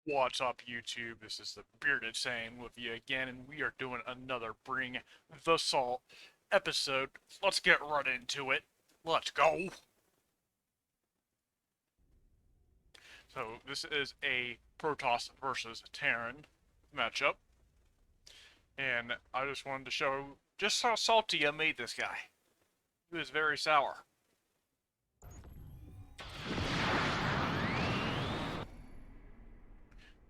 What's up, YouTube? This is the Bearded Saying with you again, and we are doing another Bring the Salt episode. Let's get right into it. Let's go! So, this is a Protoss versus Terran matchup, and I just wanted to show just how salty I made this guy. He was very sour.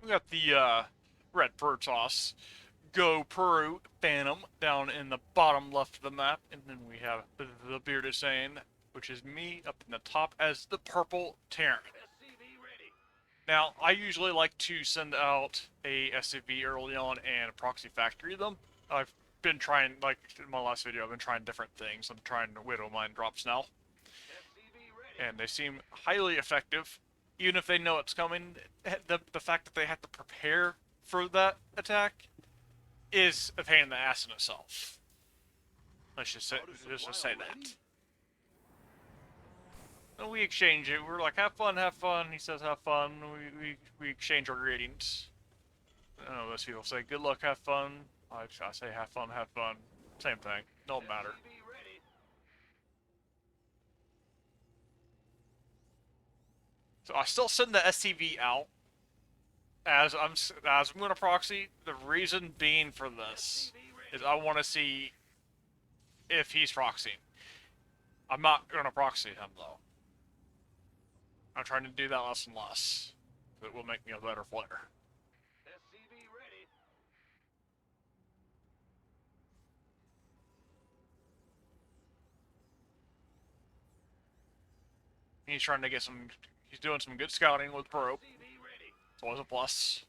We got the Red Protoss Go Peru Phantom down in the bottom left of the map, and then we have the Bearded Sane, which is me up in the top as the Purple Terran. Now, I usually like to send out a SCV early on and proxy factory them. I've been trying, like in my last video, I've been trying different things. I'm trying Widow Mine drops now, and they seem highly effective. Even if they know it's coming, the fact that they have to prepare for that attack is a pain in the ass in itself. Let's just say that. And we exchange it. We're like, have fun, have fun. He says, have fun. We exchange our greetings. I know most people say, good luck, have fun. I say, have fun, have fun. Same thing. Don't matter. So I still send the SCV out as I'm going to proxy. The reason being for this is I want to see if he's proxying. I'm not going to proxy him though. I'm trying to do that less and less. It will make me a better player. He's trying to get some. He's doing some good scouting with Pro. It's always a plus.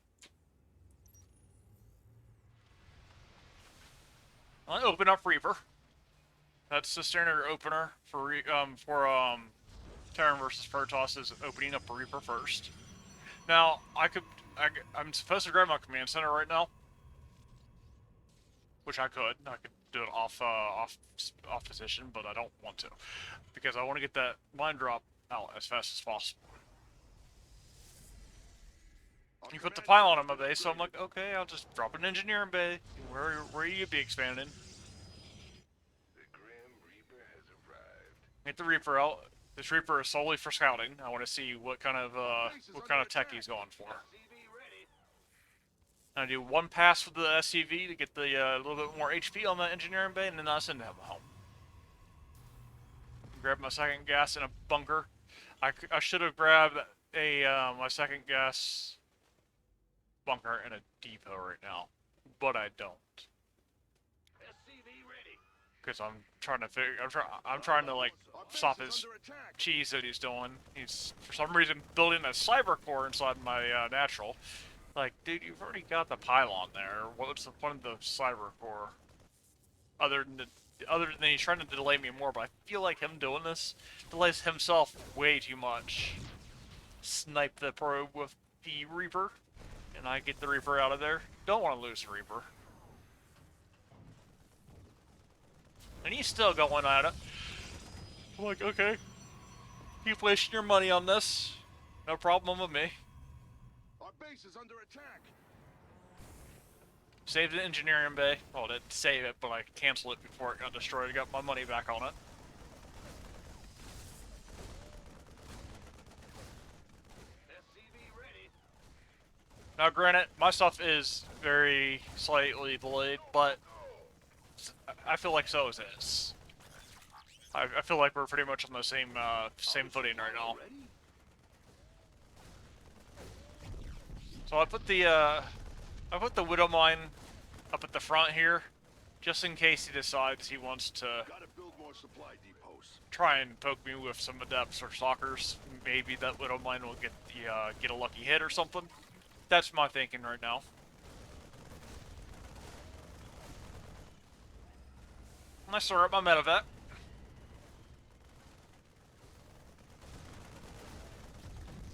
I open up Reaper. That's the standard opener for Terran versus Protoss is opening up Reaper first. Now I'm supposed to grab my command center right now, which I could. I could do it off position, but I don't want to because I want to get that line drop out as fast as possible. You put the pylon on my base, so I'm like, okay, I'll just drop an engineering bay. Where you be expanding? Get the Reaper out. This Reaper is solely for scouting. I want to see what kind of tech he's going for. I do one pass with the SCV to get the little bit more HP on that engineering bay, and then I send him home. Grab my second gas in a bunker. I should have grabbed my second gas bunker in a depot right now, but I don't. Because I'm trying to figure. I'm trying to like stop his cheese that he's doing. He's for some reason building a cyber core inside my natural. Like, dude, you've already got the pylon there. What's the point of the cyber core? Other than he's trying to delay me more, but I feel like him doing this delays himself way too much. Snipe the probe with the Reaper, and I get the Reaper out of there. Don't want to lose the Reaper. And he's still going at it. I'm like, okay. Keep wasting your money on this. No problem with me. Our base is under attack. Saved the engineering bay. Well, I didn't save it, but I canceled it before it got destroyed. I got my money back on it. Now, granted, my stuff is very slightly delayed, but I feel like so is this. I feel like we're pretty much on the same footing right now. So I put the Widow Mine up at the front here, just in case he decides he wants to try and poke me with some adepts or stalkers. Maybe that Widow Mine will get a lucky hit or something. That's my thinking right now. And I start up my medevac.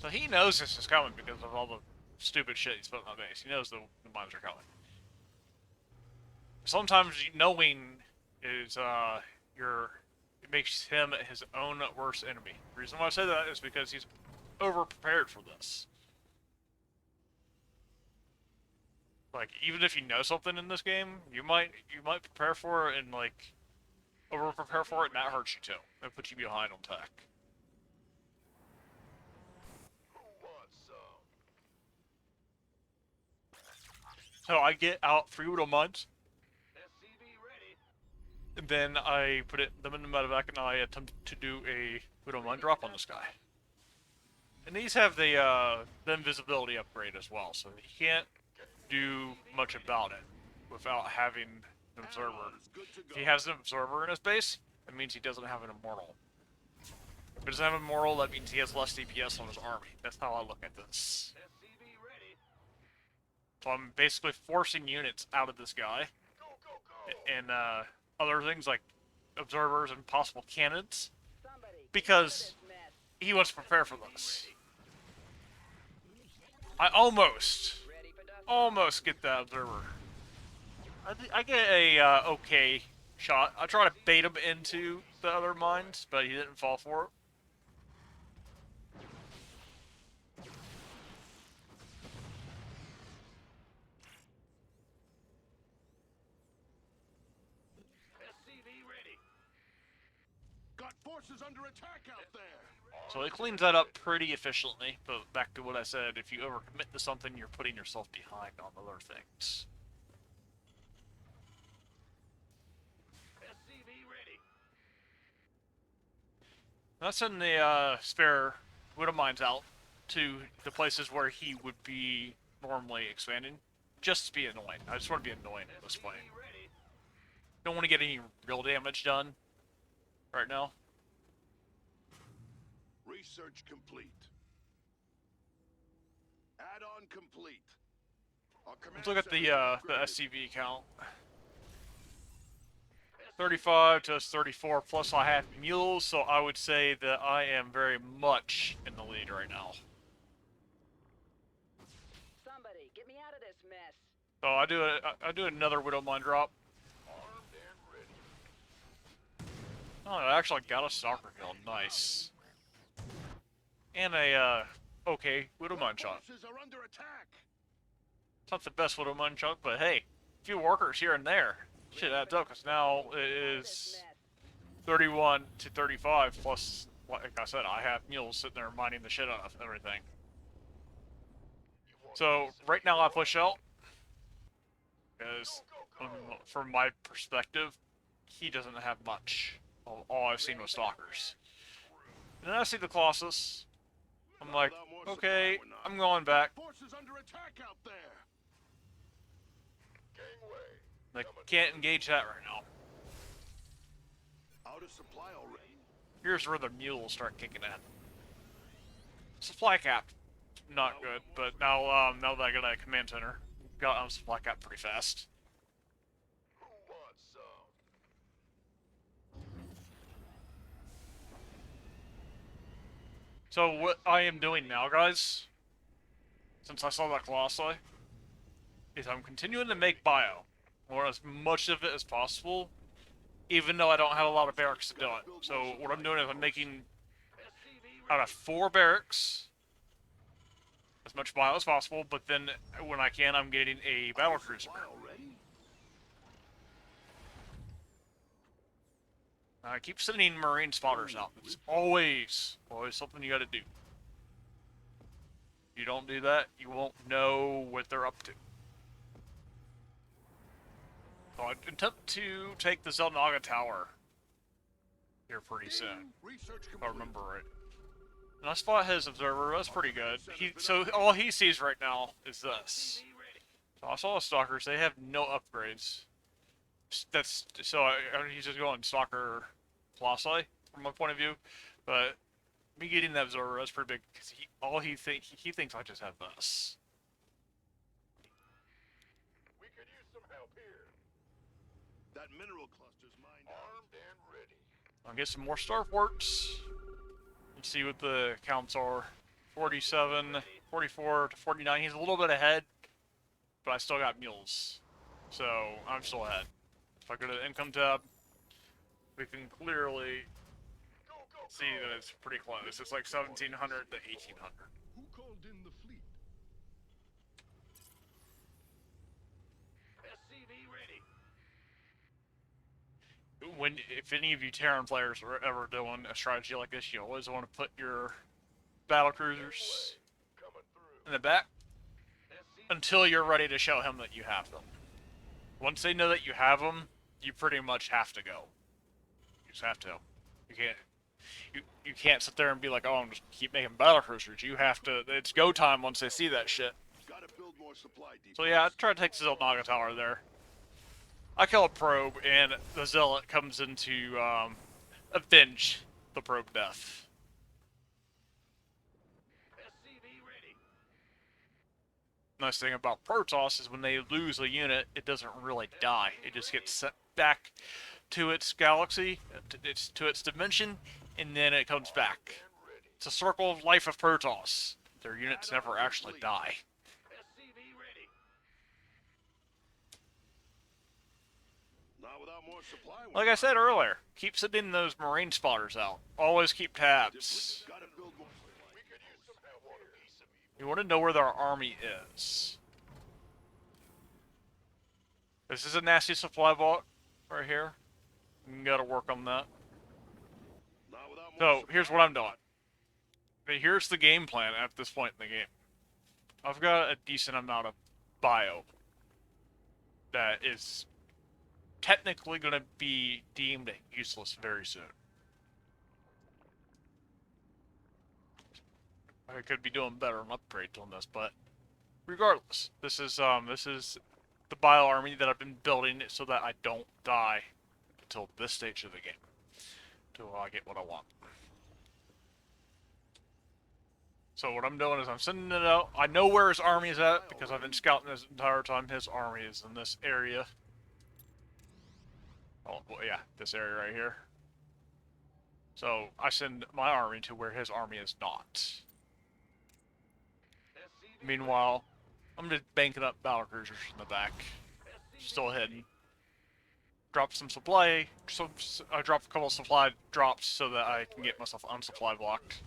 So he knows this is coming because of all the stupid shit he's put in my base. He knows the mines are coming. Sometimes knowing is it makes him his own worst enemy. The reason why I say that is because he's over prepared for this. Like, even if you know something in this game, you might prepare for it and like over prepare for it, and that hurts you too. That puts you behind on tech. Who wants some? So I get out 3 widow mines, SCV ready. and then I put them in the medevac, and I attempt to do a widow mine drop on this guy. And these have the invisibility upgrade as well, so he can't do much about it without having an observer. Add-ons good to If go. he has an observer in his base, that means he doesn't have an immortal. If he doesn't have an immortal, that means he has less DPS on his army. That's how I look at this. SCV ready. So I'm basically forcing units out of this guy, Go, go, go. and other things like observers and possible cannons, Somebody get because out of this mess. he wants to prepare for this. I almost Ready for dust? almost get that observer. I get a okay shot. I try to bait him into the other mines, but he didn't fall for it. SCV ready. Got forces under attack out there. So it cleans that up pretty efficiently, but back to what I said, if you overcommit to something, you're putting yourself behind on other things. SCV ready. I send the spare widow mines out to the places where he would be normally expanding, just to be annoying. I just want to be annoying at this point. SCV ready. Don't want to get any real damage done right now. Research complete. Add-on complete. Our Let's look at the upgraded. SCV count. 35 to 34, plus I have mules, so I would say that I am very much in the lead right now. Somebody get me out of this mess. So I do another widow mine drop. Armed and ready. Oh, I actually got a soccer kill, nice. And a okay widow mine shot. Forces are under attack. It's not the best widow mine shot, but hey, a few workers here and there. Shit adds up, because now it Out of is this mess. 31 to 35, plus, like I said, I have mules sitting there mining the shit out of everything. So, right now I push out, because from my perspective, he doesn't have much. All I've seen was stalkers. And then I see the Colossus. I'm like, okay, I'm going back. Forces under attack out there. Gangway. Like, can't engage that right now. Out of supply already. Here's where the mules start kicking in. Supply cap, not good, but now that I got a command center, got on supply cap pretty fast. Who wants some? So what I am doing now, guys, since I saw that Colossi, is I'm continuing to make bio, or as much of it as possible, even though I don't have a lot of barracks to do it. So what I'm doing is I'm making SCV out of 4 barracks as much bio as possible, but then when I can, I'm getting a battle cruiser. supply already. I keep sending marine spotters out. It's always something you gotta do. If you don't do that, you won't know what they're up to. So I attempt to take the Zelnaga Tower here pretty soon, Research if I complete. remember right. And I spot his observer. That's pretty good. So all he sees right now is this. SCV ready. So I saw the stalkers. They have no upgrades. That's so. I mean, he's just going stalker Colossi from my point of view, but me getting that observer that's pretty big because he thinks I just have this. We could use some help here. That mineral cluster's mine. Armed and ready. I'll get some more starports. Let's see what the counts are. 47, 44 to 49. He's a little bit ahead, but I still got mules, so I'm still ahead. If I go to the income tab, we can clearly Go, go, see that it's pretty close. It's like 1700 to 1800. Who called in the fleet? if any of you Terran players are ever doing a strategy like this, you always want to put your battle cruisers in the back until you're ready to show him that you have them. Once they know that you have them, you pretty much have to go. You just have to. You can't. You can't sit there and be like, oh, I'm just keep making battle cruisers. You have to. It's go time once they see that shit. Gotta build more supply depots. So yeah, I try to take the Zelnaga Tower there. I kill a probe, and the Zealot comes in to avenge the probe death. SCV ready. Nice thing about Protoss is when they lose a unit, it doesn't really die. It just gets sent back to its galaxy, to its dimension, and then it comes back. It's a circle of life of Protoss. Their units never actually die. SCV ready. Not without more supply. Like I said earlier, keep sending those Marine spotters out. Always keep tabs. Gotta build more supply. We could use some help here. You want to know where their army is. This is a nasty supply vault right here. You gotta work on that. Not without more So, supply. here's what I'm doing. Okay, here's the game plan at this point in the game. I've got a decent amount of bio that is technically going to be deemed useless very soon. I could be doing better on upgrades on this, but regardless, this is the bio army that I've been building so that I don't die until this stage of the game, until I get what I want. So what I'm doing is I'm sending it out. I know where his army is at because I've been scouting this entire time. His army is in this area. Oh, well, yeah, this area right here. So I send my army to where his army is not. Meanwhile, I'm just banking up battle cruisers in the back, still hidden. Drop some supply. I drop a couple of supply drops so that I can get myself unsupply blocked.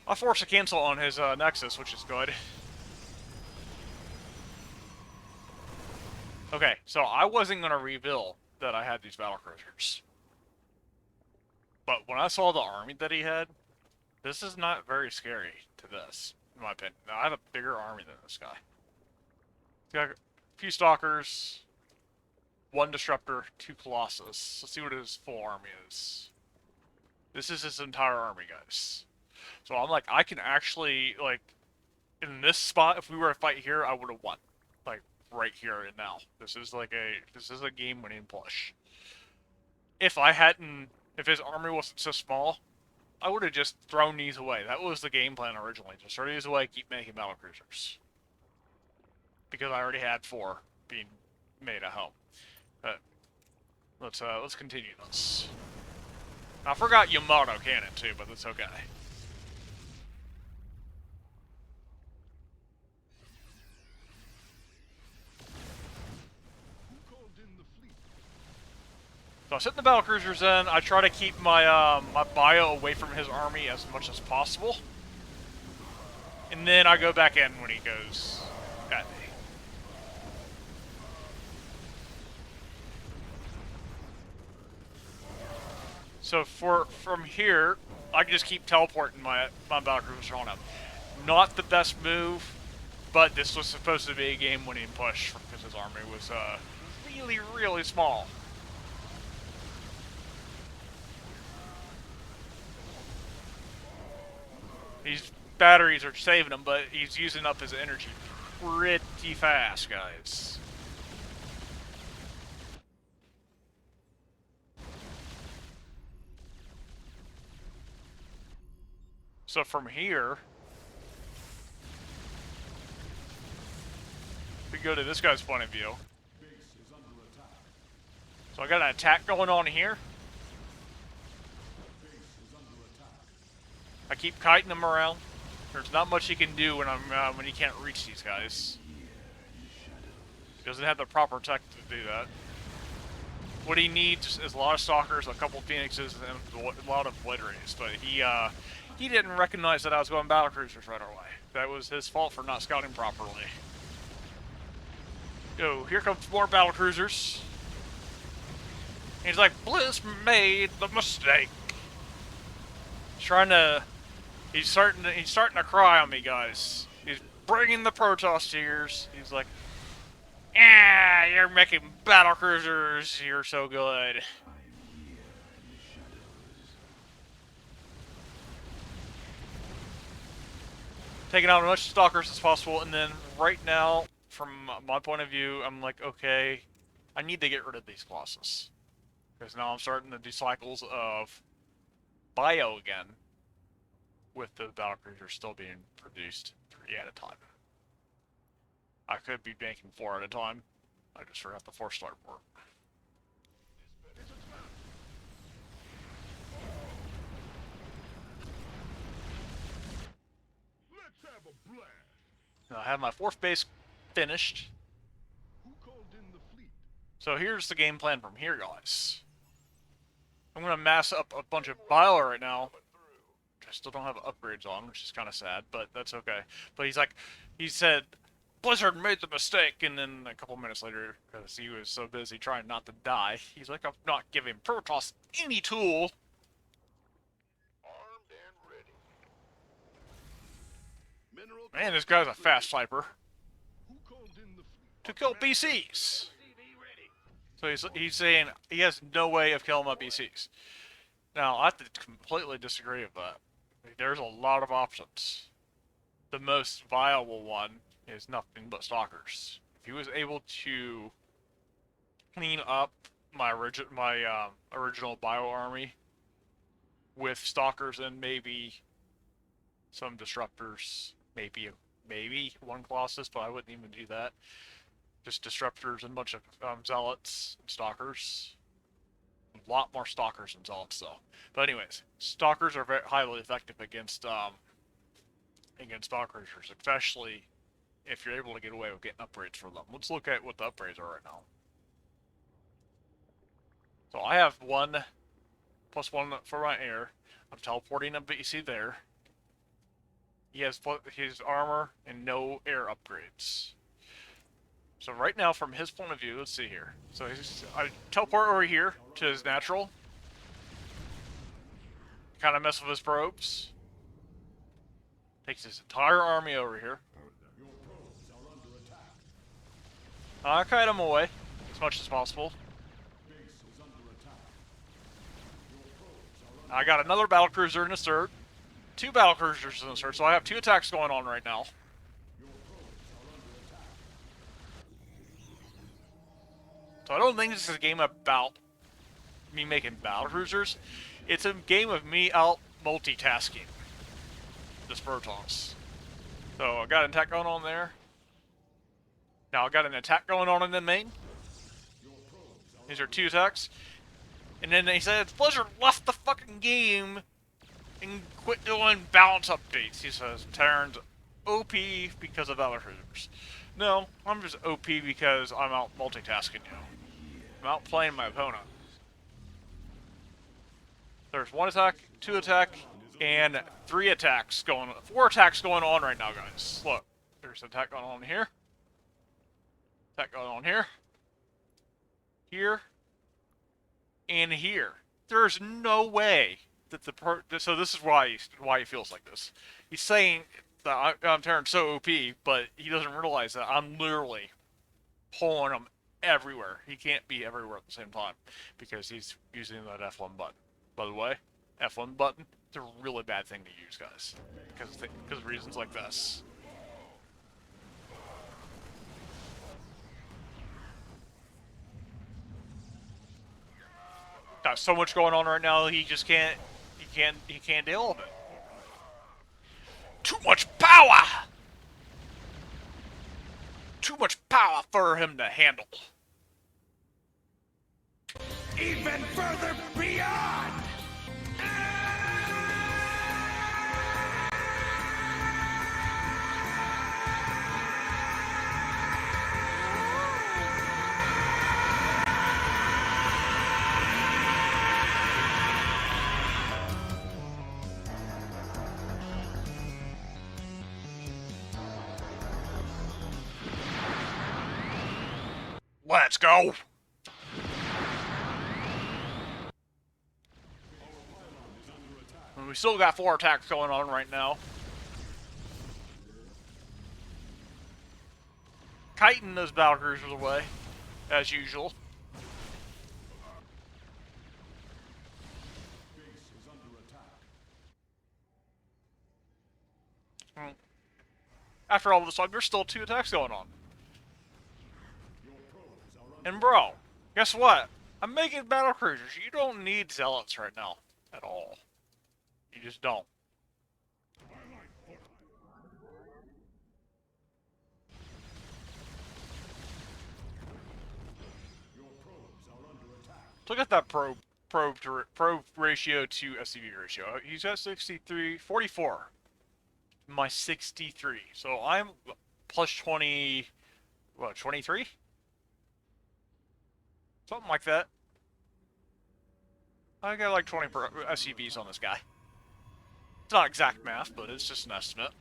I forced a cancel on his Nexus, which is good. Okay, so I wasn't going to reveal that I had these battle cruisers. But when I saw the army that he had, this is not very scary to this, in my opinion. Now, I have a bigger army than this guy. He's got a few Stalkers, 1 Disruptor, 2 Colossus. Let's see what his full army is. This is his entire army, guys. So I'm like, I can actually, like, in this spot, if we were to fight here, I would have won. Like, right here and now. This is a game-winning push. If his army wasn't so small, I would have just thrown these away. That was the game plan originally. Just throw these away, keep making battle cruisers. Because I already had 4 being made at home. But let's continue this. I forgot Yamato Cannon too, but that's okay. So I set the battle cruisers in. I try to keep my my bio away from his army as much as possible, and then I go back in when he goes at me. So from here, I can just keep teleporting my battle cruisers on him. Not the best move, but this was supposed to be a game-winning push because his army was really small. These batteries are saving him, but he's using up his energy pretty fast, guys. So from here, we go to this guy's point of view. So I got an attack going on here. I keep kiting him around. There's not much he can do when he can't reach these guys. He doesn't have the proper tech to do that. What he needs is a lot of Stalkers, a couple Phoenixes, and a lot of Blade Rays. But he didn't recognize that I was going battle cruisers right away. That was his fault for not scouting properly. Yo, here comes more battle cruisers. He's like, Bliss made the mistake. Trying to, he's starting to cry on me, guys. He's bringing the Protoss tears. He's like, ah, you're making battle cruisers. You're so good. Taking out as much stalkers as possible, and then right now, from my point of view, I'm like, okay, I need to get rid of these Colossus. Because now I'm starting to do cycles of bio again, with the battle cruisers still being produced 3 at a time. I could be making 4 at a time. I just forgot the 4-star port. Let's have a blast. Now I have my 4th base finished. Who called in the fleet? So here's the game plan from here, guys. I'm going to mass up a bunch of bio right now. I still don't have upgrades on, which is kind of sad, but that's okay. But he said, Blizzard made the mistake, and then a couple minutes later, because he was so busy trying not to die, he's like, I'm not giving Protoss any tool. Armed and ready. Mineral Man, this guy's a fast sniper. Who called in the fleet? To kill BCs. So he's saying he has no way of killing my BCs. Now, I have to completely disagree with that. There's a lot of options. The most viable one is nothing but stalkers. If he was able to clean up my original bio army with stalkers and maybe some disruptors, maybe one Colossus, but I wouldn't even do that. Just disruptors and a bunch of zealots and stalkers. A lot more stalkers than zealots, though. But anyways, stalkers are very highly effective against battle cruisers, especially if you're able to get away with getting upgrades for them. Let's look at what the upgrades are right now. So I have 1 plus 1 for my air. I'm teleporting a BC there. He has his armor and no air upgrades. So right now, from his point of view, let's see here. So I teleport over here to his natural. Kind of mess with his probes. Takes his entire army over here. I kite him away as much as possible. I got another battlecruiser in his third. 2 battlecruisers in his third, so I have 2 attacks going on right now. So I don't think this is a game about me making battlecruisers. It's a game of me out multitasking this Protoss. So I got an attack going on there. Now I got an attack going on in the main. These are 2 attacks. And then he said, Blizzard left the fucking game and quit doing balance updates. He says, Terran's OP because of battlecruisers. No, I'm just OP because I'm out multitasking you. I'm out playing my opponent. There's 1 attack, 2 attack, and 3 attacks going on. 4 attacks going on right now, guys. Look, there's an attack going on here. Attack going on here. Here. And here. There's no way that so this is why he feels like this. He's saying that I'm Terran so OP, but he doesn't realize that I'm literally pulling him everywhere. He can't be everywhere at the same time because he's using that F1 button. By the way, F1 button, it's a really bad thing to use, guys, because of reasons like this. Got so much going on right now, he just can't deal with it. Too much power! Too much power for him to handle. Even further beyond! Let's go! we still got 4 attacks going on right now. Kiting those battle cruisers away, as usual. After all this time, there's still 2 attacks going on. And bro, guess what? I'm making battle cruisers. You don't need zealots right now. At all. You just don't. Look at that probe ratio to SCV ratio. He's got 44. My 63. So I'm plus 20, what, 23? Something like that. I got like 20 SCVs on this guy. It's not exact math, but it's just an estimate.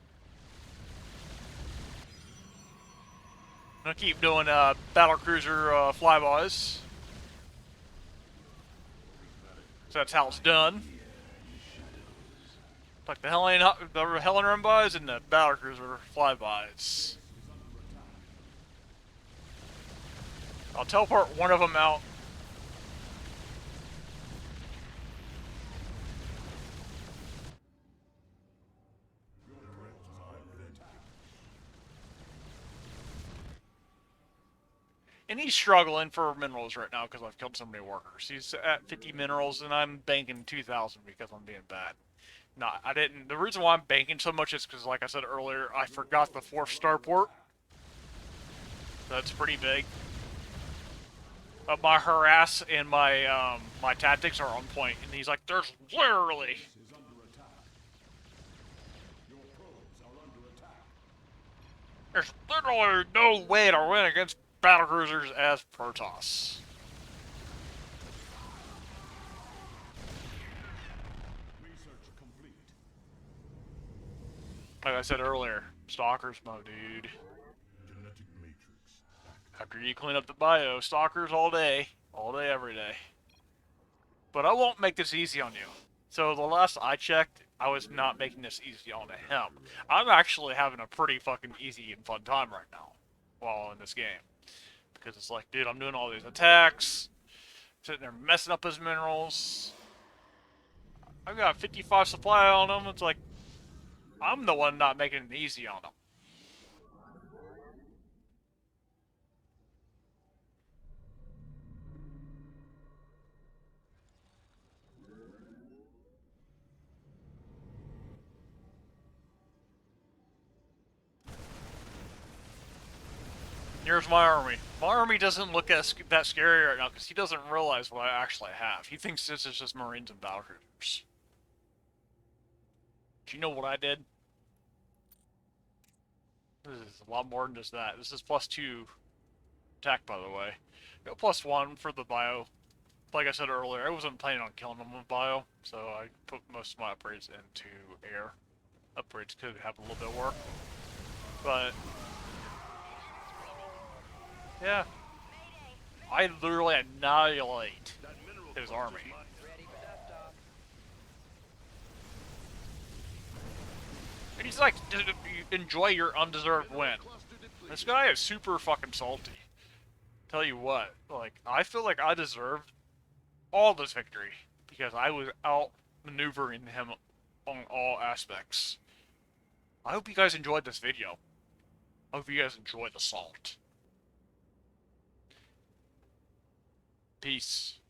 I'm gonna keep doing battlecruiser flybys. So that's how it's done. Like the Helen Run bys and the battlecruiser flybys. I'll teleport one of them out. And he's struggling for minerals right now because I've killed so many workers. He's at 50 minerals and I'm banking 2,000 because I'm being bad. No, I didn't. The reason why I'm banking so much is because, like I said earlier, I forgot the 4th starport. That's pretty big. But my harass and my my tactics are on point, and he's like, "There's literally no way to win against battlecruisers as Protoss." Like I said earlier, Stalkers mode, dude. After you clean up the bio, Stalkers all day, every day. But I won't make this easy on you. So the last I checked, I was not making this easy on him. I'm actually having a pretty fucking easy and fun time right now while in this game. Because it's like, dude, I'm doing all these attacks, sitting there messing up his minerals. I've got 55 supply on him. It's like, I'm the one not making it easy on him. Here's my army. My army doesn't look that scary right now because he doesn't realize what I actually have. He thinks this is just Marines and battlecruisers. Do you know what I did? This is a lot more than just that. This is +2 attack, by the way. Go +1 for the bio. Like I said earlier, I wasn't planning on killing them with bio, so I put most of my upgrades into air. Upgrades could have a little bit of work, but yeah, I literally annihilate his army. Ready for dust off. And he's like, enjoy your undeserved win. This guy is super fucking salty. Tell you what, like, I feel like I deserved all this victory because I was out maneuvering him on all aspects. I hope you guys enjoyed this video. I hope you guys enjoyed the salt. Peace.